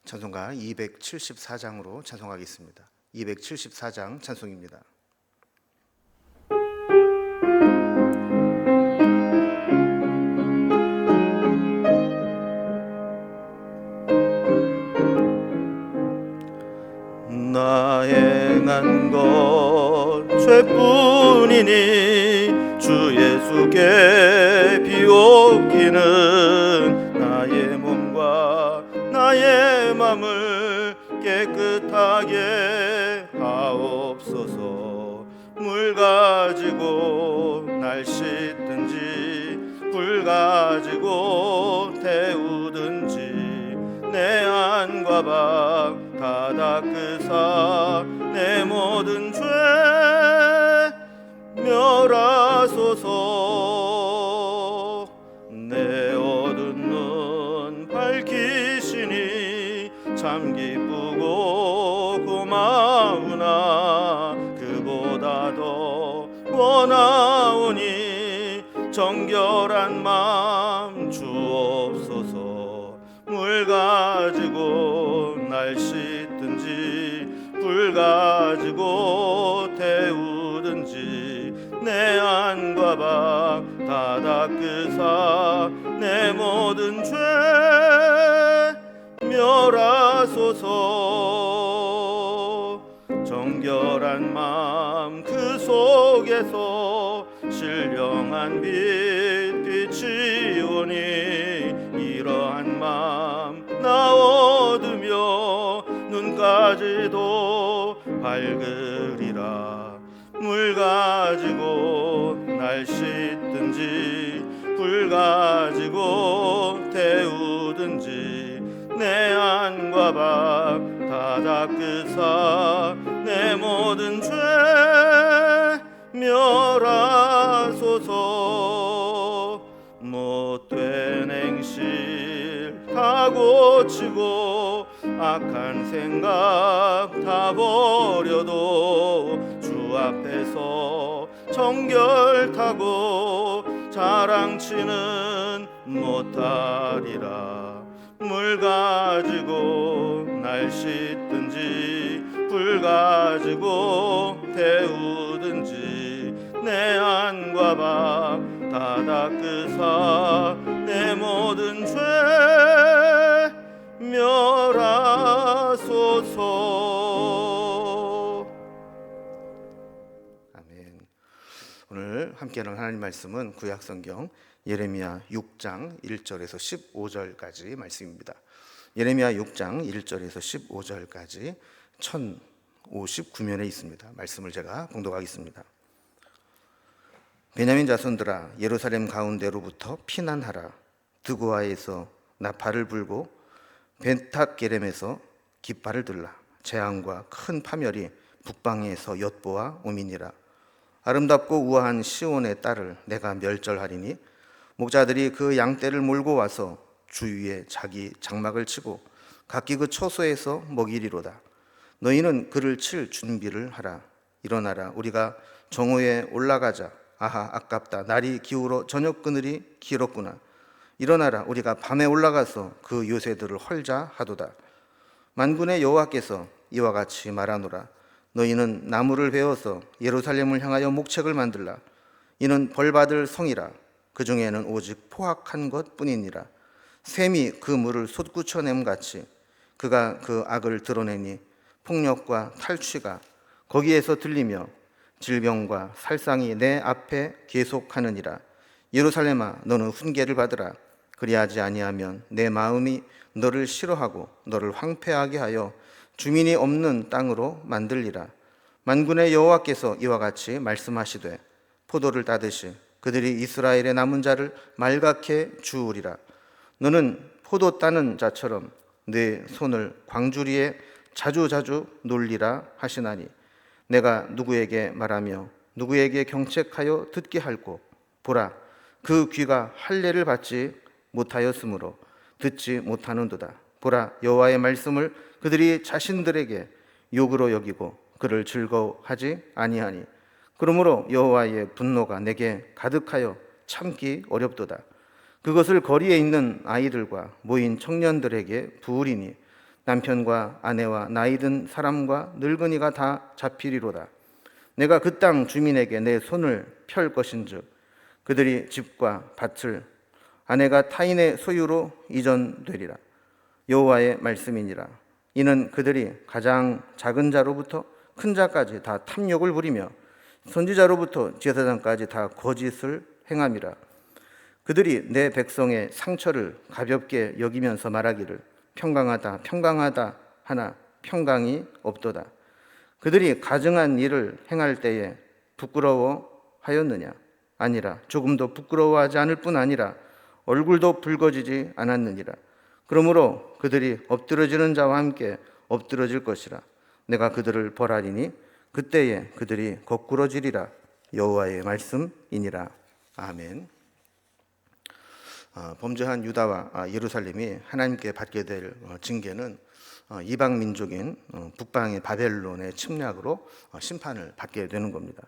찬송가 274장으로 찬송하겠습니다. 274장 찬송입니다. 나 행한 것 죄뿐이니 주 예수께 비옵기는 나의 몸과 나의 맘을 깨끗하게 하옵소서. 물 가지고 날 씻든지 불 가지고 태우든지 내 안과 밖 다 닦으사 내 모든 죄 멸하소서. 내 어두운 눈 밝히시니 참 기쁘고 고마우나 그보다 더 원하오니 정결한 마음 주옵소서. 물 가지고 날 씻든지 불 가지고 태우든지 내 안과 밖 다 닦으사 내 모든 죄 멸하소서. 정결한 마음 그 속에서 신령한 빛 빛이 오니 이러한 마음 나 얻으며 눈까지도 밝으리라. 물 가지고 날 씻든지 불 가지고 태우든지 내 안과 밖 다 닦으사 내 모든 죄 멸하소서. 못된 행실 다 고치고 악한 생각 다 버려도 주 앞에서 정결타고 자랑치는 못하리라. 물 가지고 날 씻든지 불 가지고 태우든지 내 안과 밖 다 닦으사 내 모든 죄 멸하소서. 아멘. 오늘 함께하는 하나님 말씀은 구약성경 예레미야 6장 1절에서 15절까지 말씀입니다. 예레미야 6장 1절에서 15절까지 1059면에 있습니다. 말씀을 제가 봉독하겠습니다. 베냐민 자손들아 예루살렘 가운데로부터 피난하라. 드고아에서 나팔을 불고 벤탁게렘에서 깃발을 들라. 재앙과 큰 파멸이 북방에서 엿보아 오미니라. 아름답고 우아한 시온의 딸을 내가 멸절하리니 목자들이 그 양떼를 몰고 와서 주위에 자기 장막을 치고 각기 그 처소에서 먹이리로다. 너희는 그를 칠 준비를 하라. 일어나라. 우리가 정오에 올라가자. 아하 아깝다. 날이 기울어 저녁 그늘이 길었구나. 일어나라. 우리가 밤에 올라가서 그 요새들을 헐자 하도다. 만군의 여호와께서 이와 같이 말하노라. 너희는 나무를 베어서 예루살렘을 향하여 목책을 만들라. 이는 벌받을 성이라. 그 중에는 오직 포악한 것 뿐이니라. 샘이 그 물을 솟구쳐냄 같이 그가 그 악을 드러내니 폭력과 탈취가 거기에서 들리며 질병과 살상이 내 앞에 계속하느니라. 예루살렘아 너는 훈계를 받으라. 그리하지 아니하면 내 마음이 너를 싫어하고 너를 황폐하게 하여 주민이 없는 땅으로 만들리라. 만군의 여호와께서 이와 같이 말씀하시되 포도를 따듯이 그들이 이스라엘의 남은 자를 말갛게 주우리라. 너는 포도 따는 자처럼 내 손을 광주리에 자주자주 놀리라 하시나니 내가 누구에게 말하며 누구에게 경책하여 듣게 할꼬. 보라 그 귀가 할례를 받지 못하였으므로 듣지 못하는도다. 보라 여호와의 말씀을 그들이 자신들에게 욕으로 여기고 그를 즐거워하지 아니하니 그러므로 여호와의 분노가 내게 가득하여 참기 어렵도다. 그것을 거리에 있는 아이들과 모인 청년들에게 부으리니 남편과 아내와 나이든 사람과 늙은이가 다 잡히리로다. 내가 그 땅 주민에게 내 손을 펼 것인즉 그들이 집과 밭을 아내가 타인의 소유로 이전되리라. 여호와의 말씀이니라. 이는 그들이 가장 작은 자로부터 큰 자까지 다 탐욕을 부리며 선지자로부터 제사장까지 다 거짓을 행함이라. 그들이 내 백성의 상처를 가볍게 여기면서 말하기를 평강하다 평강하다 하나 평강이 없도다. 그들이 가증한 일을 행할 때에 부끄러워하였느냐? 아니라 조금도 부끄러워하지 않을 뿐 아니라 얼굴도 붉어지지 않았느니라. 그러므로 그들이 엎드러지는 자와 함께 엎드러질 것이라. 내가 그들을 벌하리니 그때에 그들이 거꾸러지리라. 여호와의 말씀이니라. 아멘. 범죄한 유다와 예루살렘이 하나님께 받게 될 징계는 이방 민족인 북방의 바벨론의 침략으로 심판을 받게 되는 겁니다.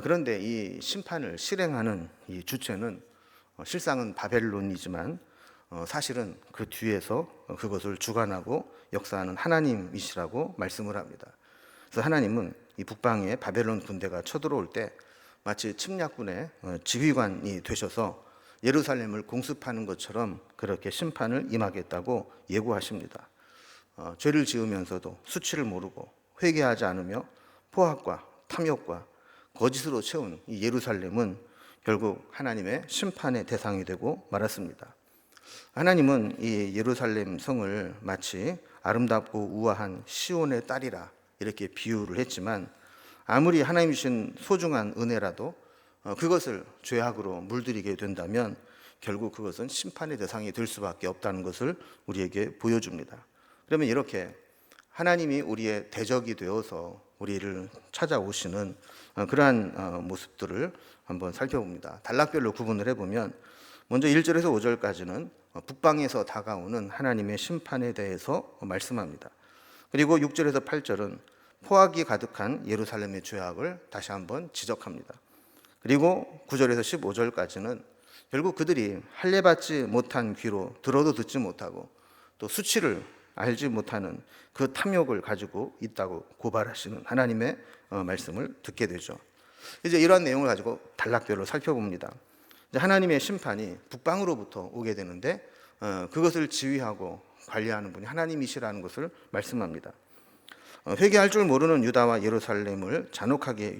그런데 이 심판을 실행하는 이 주체는 실상은 바벨론이지만 사실은 그 뒤에서 그것을 주관하고 역사하는 하나님이시라고 말씀을 합니다. 그래서 하나님은 이 북방의 바벨론 군대가 쳐들어올 때 마치 침략군의 지휘관이 되셔서 예루살렘을 공습하는 것처럼 그렇게 심판을 임하겠다고 예고하십니다. 죄를 지으면서도 수치를 모르고 회개하지 않으며 포악과 탐욕과 거짓으로 채운 이 예루살렘은 결국 하나님의 심판의 대상이 되고 말았습니다. 하나님은 이 예루살렘 성을 마치 아름답고 우아한 시온의 딸이라 이렇게 비유를 했지만 아무리 하나님이신 소중한 은혜라도 그것을 죄악으로 물들이게 된다면 결국 그것은 심판의 대상이 될 수밖에 없다는 것을 우리에게 보여줍니다. 그러면 이렇게 하나님이 우리의 대적이 되어서 우리를 찾아오시는 그러한 모습들을 한번 살펴봅니다. 단락별로 구분을 해보면 먼저 1절에서 5절까지는 북방에서 다가오는 하나님의 심판에 대해서 말씀합니다. 그리고 6절에서 8절은 포악이 가득한 예루살렘의 죄악을 다시 한번 지적합니다. 그리고 9절에서 15절까지는 결국 그들이 할례받지 못한 귀로 들어도 듣지 못하고 또 수치를 알지 못하는 그 탐욕을 가지고 있다고 고발하시는 하나님의 말씀을 듣게 되죠. 이제 이러한 내용을 가지고 단락별로 살펴봅니다. 이제 하나님의 심판이 북방으로부터 오게 되는데 그것을 지휘하고 관리하는 분이 하나님이시라는 것을 말씀합니다. 회개할 줄 모르는 유다와 예루살렘을 잔혹하게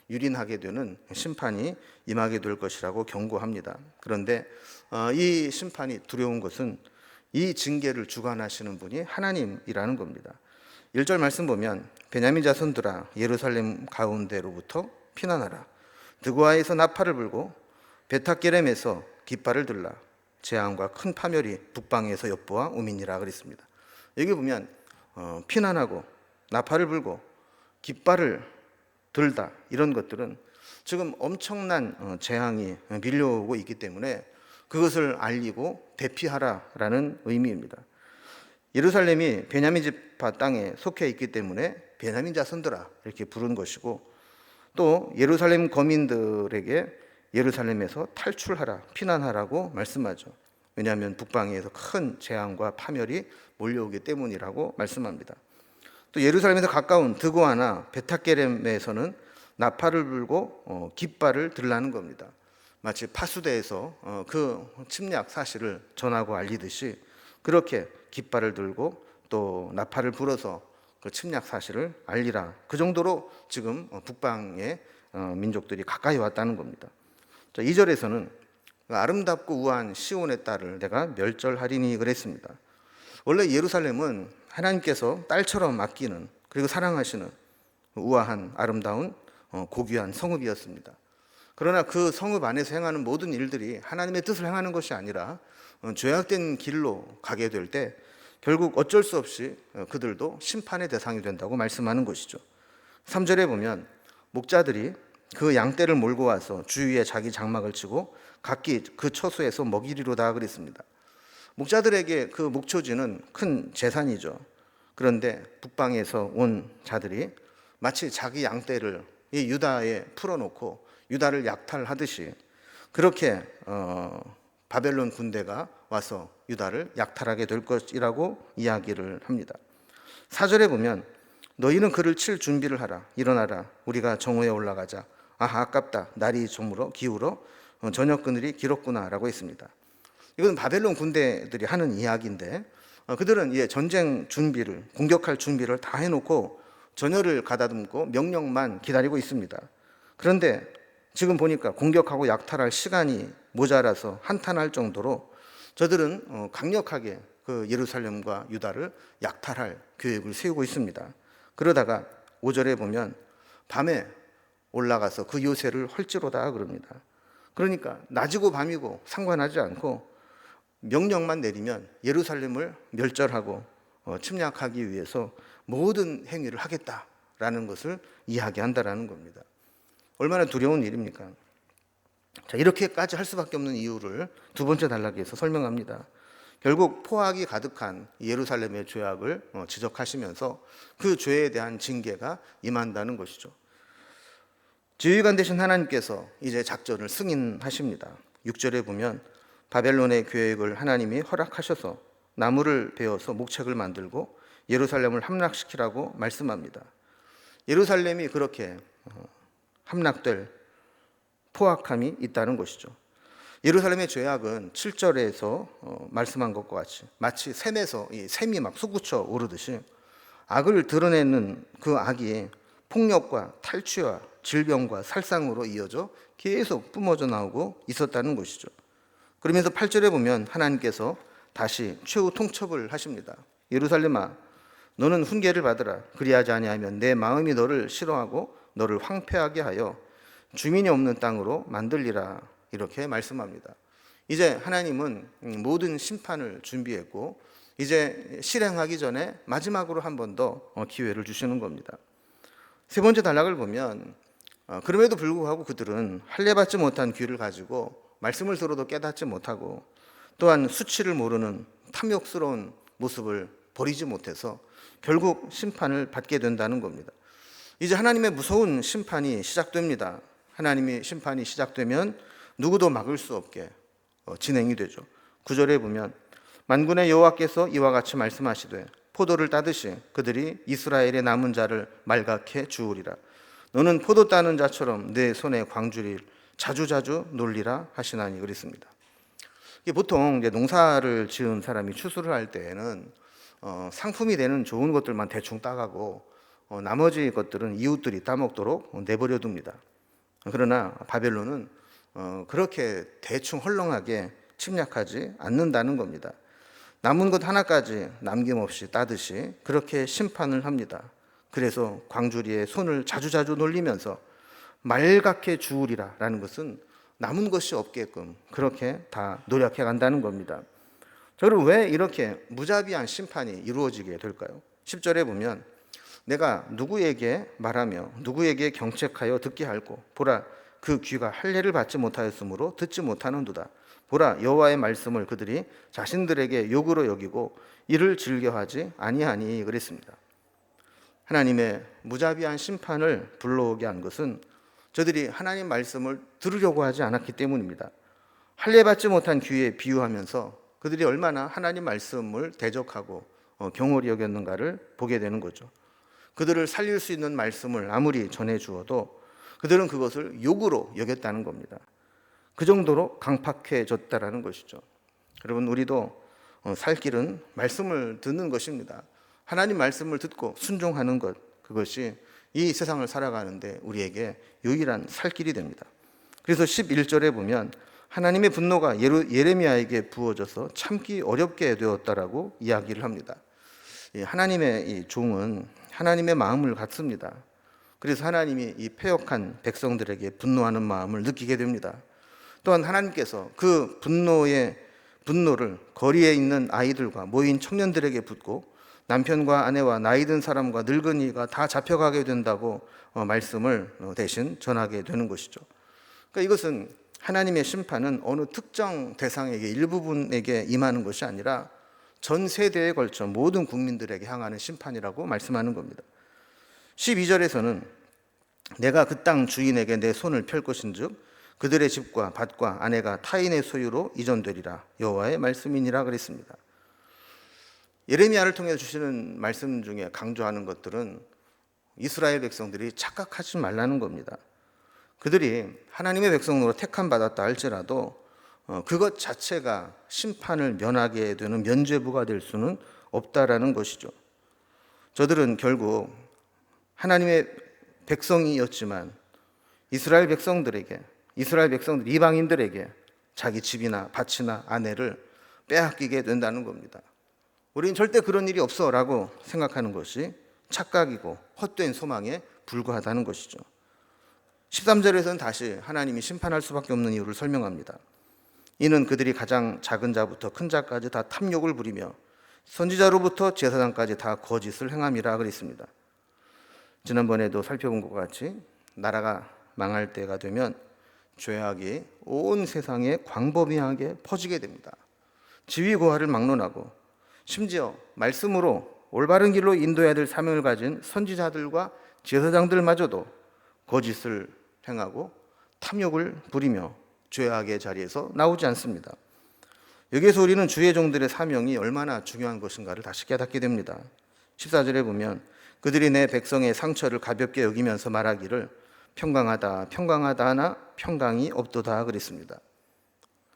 유린하게 되는 심판이 임하게 될 것이라고 경고합니다. 그런데 이 심판이 두려운 것은 이 징계를 주관하시는 분이 하나님이라는 겁니다. 1절 말씀 보면 베냐민 자손들아 예루살렘 가운데로부터 피난하라. 드고아에서 나팔을 불고 베타게렘에서 깃발을 들라. 재앙과 큰 파멸이 북방에서 엿보아 오미니라 그랬습니다. 여기 보면 피난하고 나팔을 불고 깃발을 들다 이런 것들은 지금 엄청난 재앙이 밀려오고 있기 때문에 그것을 알리고 대피하라라는 의미입니다. 예루살렘이 베냐민 지파 땅에 속해 있기 때문에 베냐민 자손들아 이렇게 부른 것이고 또 예루살렘 거민들에게 예루살렘에서 탈출하라, 피난하라고 말씀하죠. 왜냐하면 북방에서 큰 재앙과 파멸이 몰려오기 때문이라고 말씀합니다. 또 예루살렘에서 가까운 드고아나 베타게렘에서는 나팔을 불고 깃발을 들라는 겁니다. 마치 파수대에서 그 침략 사실을 전하고 알리듯이 그렇게 깃발을 들고 또 나팔을 불어서 그 침략 사실을 알리라. 그 정도로 지금 북방의 민족들이 가까이 왔다는 겁니다. 자, 2절에서는 아름답고 우아한 시온의 딸을 내가 멸절하리니 그랬습니다. 원래 예루살렘은 하나님께서 딸처럼 아끼는 그리고 사랑하시는 우아한 아름다운 고귀한 성읍이었습니다. 그러나 그 성읍 안에서 행하는 모든 일들이 하나님의 뜻을 행하는 것이 아니라 죄악된 길로 가게 될 때 결국 어쩔 수 없이 그들도 심판의 대상이 된다고 말씀하는 것이죠. 3절에 보면 목자들이 그 양떼를 몰고 와서 주위에 자기 장막을 치고 각기 그 처소에서 먹이리로다 그랬습니다. 목자들에게 그 목초지는 큰 재산이죠. 그런데 북방에서 온 자들이 마치 자기 양떼를 이 유다에 풀어놓고 유다를 약탈하듯이 그렇게 바벨론 군대가 와서 유다를 약탈하게 될 것이라고 이야기를 합니다. 4절에 보면 너희는 그를 칠 준비를 하라. 일어나라. 우리가 정오에 올라가자. 아깝다. 날이 저물어 기울어 저녁 그늘이 길었구나 라고 했습니다. 이건 바벨론 군대들이 하는 이야기인데 그들은 전쟁 준비를, 공격할 준비를 다 해놓고 전열을 가다듬고 명령만 기다리고 있습니다. 그런데 지금 보니까 공격하고 약탈할 시간이 모자라서 한탄할 정도로 저들은 강력하게 그 예루살렘과 유다를 약탈할 계획을 세우고 있습니다. 그러다가 5절에 보면 밤에 올라가서 그 요새를 헐지로다 그럽니다. 그러니까 낮이고 밤이고 상관하지 않고 명령만 내리면 예루살렘을 멸절하고 침략하기 위해서 모든 행위를 하겠다라는 것을 이야기한다라는 겁니다. 얼마나 두려운 일입니까? 자, 이렇게까지 할 수밖에 없는 이유를 두 번째 단락에서 설명합니다. 결국 포악이 가득한 예루살렘의 죄악을 지적하시면서 그 죄에 대한 징계가 임한다는 것이죠. 지휘관 되신 하나님께서 이제 작전을 승인하십니다. 6절에 보면 바벨론의 계획을 하나님이 허락하셔서 나무를 베어서 목책을 만들고 예루살렘을 함락시키라고 말씀합니다. 예루살렘이 그렇게 함락될 포악함이 있다는 것이죠. 예루살렘의 죄악은 7절에서 말씀한 것과 같이 마치 샘에서 이 샘이 막 솟구쳐 오르듯이 악을 드러내는 그 악이 폭력과 탈취와 질병과 살상으로 이어져 계속 뿜어져 나오고 있었다는 것이죠. 그러면서 8절에 보면 하나님께서 다시 최후 통첩을 하십니다. 예루살렘아, 너는 훈계를 받으라. 그리하지 아니하면 내 마음이 너를 싫어하고 너를 황폐하게 하여 주민이 없는 땅으로 만들리라. 이렇게 말씀합니다. 이제 하나님은 모든 심판을 준비했고 이제 실행하기 전에 마지막으로 한 번 더 기회를 주시는 겁니다. 세 번째 단락을 보면 그럼에도 불구하고 그들은 할례받지 못한 귀를 가지고 말씀을 들어도 깨닫지 못하고 또한 수치를 모르는 탐욕스러운 모습을 버리지 못해서 결국 심판을 받게 된다는 겁니다. 이제 하나님의 무서운 심판이 시작됩니다. 하나님의 심판이 시작되면 누구도 막을 수 없게 진행이 되죠. 9절에 보면 만군의 여호와께서 이와 같이 말씀하시되 포도를 따듯이 그들이 이스라엘의 남은 자를 말갛게 주우리라. 너는 포도 따는 자처럼 내 손에 광주리를 자주자주 놀리라 하시나니 그랬습니다. 보통 이제 농사를 지은 사람이 추수를 할 때에는 상품이 되는 좋은 것들만 대충 따가고 나머지 것들은 이웃들이 따먹도록 내버려 둡니다. 그러나 바벨론은 그렇게 대충 헐렁하게 침략하지 않는다는 겁니다. 남은 것 하나까지 남김없이 따듯이 그렇게 심판을 합니다. 그래서 광주리에 손을 자주자주 놀리면서 말갛게 주우리라 라는 것은 남은 것이 없게끔 그렇게 다 노력해 간다는 겁니다. 그럼 왜 이렇게 무자비한 심판이 이루어지게 될까요? 10절에 보면 내가 누구에게 말하며 누구에게 경책하여 듣게 할꼬 보라 그 귀가 할례를 받지 못하였으므로 듣지 못하는도다. 보라 여호와의 말씀을 그들이 자신들에게 욕으로 여기고 이를 즐겨하지 아니하니 그랬습니다. 하나님의 무자비한 심판을 불러오게 한 것은 저들이 하나님 말씀을 들으려고 하지 않았기 때문입니다. 할례받지 못한 귀에 비유하면서 그들이 얼마나 하나님 말씀을 대적하고 경홀히 여겼는가를 보게 되는 거죠. 그들을 살릴 수 있는 말씀을 아무리 전해주어도 그들은 그것을 욕으로 여겼다는 겁니다. 그 정도로 강팍해졌다라는 것이죠. 여러분, 우리도 살 길은 말씀을 듣는 것입니다. 하나님 말씀을 듣고 순종하는 것, 그것이 이 세상을 살아가는데 우리에게 유일한 살 길이 됩니다. 그래서 11절에 보면 하나님의 분노가 예레미야에게 부어져서 참기 어렵게 되었다라고 이야기를 합니다. 하나님의 이 종은 하나님의 마음을 갖습니다. 그래서 하나님이 이 패역한 백성들에게 분노하는 마음을 느끼게 됩니다. 또한 하나님께서 그 분노를 거리에 있는 아이들과 모인 청년들에게 붓고 남편과 아내와 나이 든 사람과 늙은이가 다 잡혀가게 된다고 말씀을 대신 전하게 되는 것이죠. 그러니까 이것은 하나님의 심판은 어느 특정 대상에게 일부분에게 임하는 것이 아니라 전 세대에 걸쳐 모든 국민들에게 향하는 심판이라고 말씀하는 겁니다. 12절에서는 내가 그 땅 주인에게 내 손을 펼 것인즉 그들의 집과 밭과 아내가 타인의 소유로 이전되리라. 여호와의 말씀이니라 그랬습니다. 예레미야를 통해 주시는 말씀 중에 강조하는 것들은 이스라엘 백성들이 착각하지 말라는 겁니다. 그들이 하나님의 백성으로 택함 받았다 할지라도 그것 자체가 심판을 면하게 되는 면죄부가 될 수는 없다라는 것이죠. 저들은 결국 하나님의 백성이었지만 이스라엘 백성들 이방인들에게 자기 집이나 밭이나 아내를 빼앗기게 된다는 겁니다. 우리는 절대 그런 일이 없어라고 생각하는 것이 착각이고 헛된 소망에 불과하다는 것이죠. 13절에서는 다시 하나님이 심판할 수밖에 없는 이유를 설명합니다. 이는 그들이 가장 작은 자부터 큰 자까지 다 탐욕을 부리며 선지자로부터 제사장까지 다 거짓을 행함이라 그랬습니다. 지난번에도 살펴본 것 같이 나라가 망할 때가 되면 죄악이 온 세상에 광범위하게 퍼지게 됩니다. 지위고하를 막론하고 심지어 말씀으로 올바른 길로 인도해야 될 사명을 가진 선지자들과 제사장들마저도 거짓을 행하고 탐욕을 부리며 죄악의 자리에서 나오지 않습니다. 여기에서 우리는 주의 종들의 사명이 얼마나 중요한 것인가를 다시 깨닫게 됩니다. 14절에 보면 그들이 내 백성의 상처를 가볍게 여기면서 말하기를 평강하다 평강하다 하나 평강이 없도다 그랬습니다.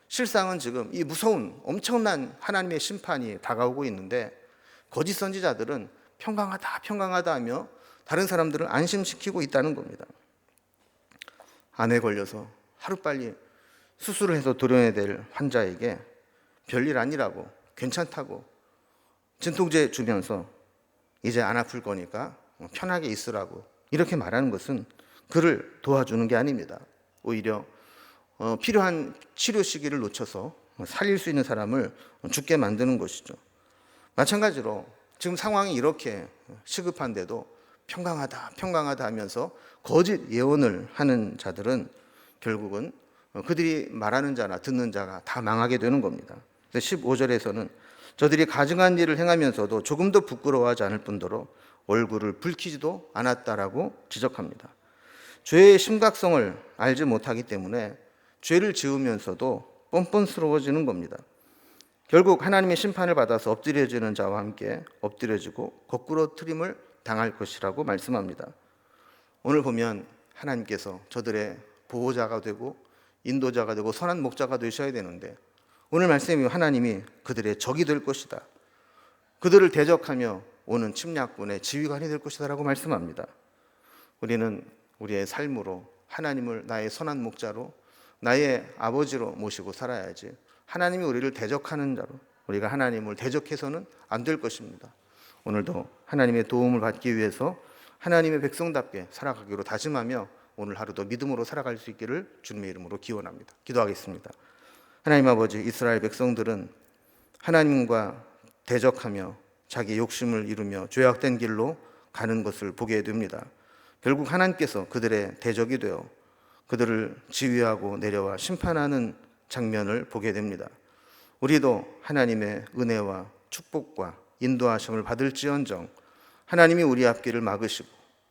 실상은 지금 이 무서운 엄청난 하나님의 심판이 다가오고 있는데 거짓 선지자들은 평강하다 평강하다 하며 다른 사람들을 안심시키고 있다는 겁니다. 암에 걸려서 하루빨리 수술을 해서 도려내야 될 환자에게 별일 아니라고 괜찮다고 진통제 주면서 이제 안 아플 거니까 편하게 있으라고 이렇게 말하는 것은 그를 도와주는 게 아닙니다. 오히려 필요한 치료 시기를 놓쳐서 살릴 수 있는 사람을 죽게 만드는 것이죠. 마찬가지로 지금 상황이 이렇게 시급한데도 평강하다 평강하다 하면서 거짓 예언을 하는 자들은 결국은 그들이 말하는 자나 듣는 자가 다 망하게 되는 겁니다. 15절에서는 저들이 가증한 일을 행하면서도 조금도 부끄러워하지 않을 뿐더러 얼굴을 붉히지도 않았다라고 지적합니다. 죄의 심각성을 알지 못하기 때문에 죄를 지으면서도 뻔뻔스러워지는 겁니다. 결국 하나님의 심판을 받아서 엎드려지는 자와 함께 엎드려지고 거꾸로 트림을 당할 것이라고 말씀합니다. 오늘 보면 하나님께서 저들의 보호자가 되고 인도자가 되고 선한 목자가 되셔야 되는데 오늘 말씀이 하나님이 그들의 적이 될 것이다. 그들을 대적하며 오는 침략군의 지휘관이 될 것이다 라고 말씀합니다. 우리는 우리의 삶으로 하나님을 나의 선한 목자로 나의 아버지로 모시고 살아야지 하나님이 우리를 대적하는 자로 우리가 하나님을 대적해서는 안 될 것입니다. 오늘도 하나님의 도움을 받기 위해서 하나님의 백성답게 살아가기로 다짐하며 오늘 하루도 믿음으로 살아갈 수 있기를 주님의 이름으로 기원합니다. 기도하겠습니다. 하나님 아버지, 이스라엘 백성들은 하나님과 대적하며 자기 욕심을 이루며 죄악된 길로 가는 것을 보게 됩니다. 결국 하나님께서 그들의 대적이 되어 그들을 지휘하고 내려와 심판하는 장면을 보게 됩니다. 우리도 하나님의 은혜와 축복과 인도하심을 받을지언정 하나님이 우리 앞길을 막으시고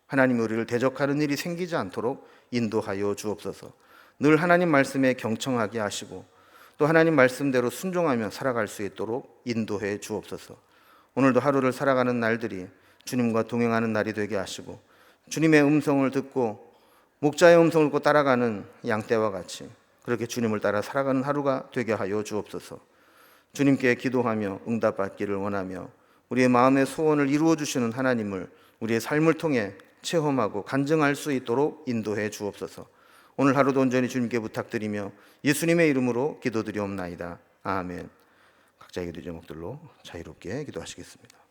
하나님이 우리를 대적하는 일이 생기지 않도록 인도하여 주옵소서. 늘 하나님 말씀에 경청하게 하시고 또 하나님 말씀대로 순종하며 살아갈 수 있도록 인도해 주옵소서. 오늘도 하루를 살아가는 날들이 주님과 동행하는 날이 되게 하시고 주님의 음성을 듣고 목자의 음성을 듣고 따라가는 양떼와 같이 그렇게 주님을 따라 살아가는 하루가 되게 하여 주옵소서. 주님께 기도하며 응답받기를 원하며 우리의 마음의 소원을 이루어 주시는 하나님을 우리의 삶을 통해 체험하고 간증할 수 있도록 인도해 주옵소서. 오늘 하루도 온전히 주님께 부탁드리며 예수님의 이름으로 기도드리옵나이다. 아멘. 각자의 기도 제목들로 자유롭게 기도하시겠습니다.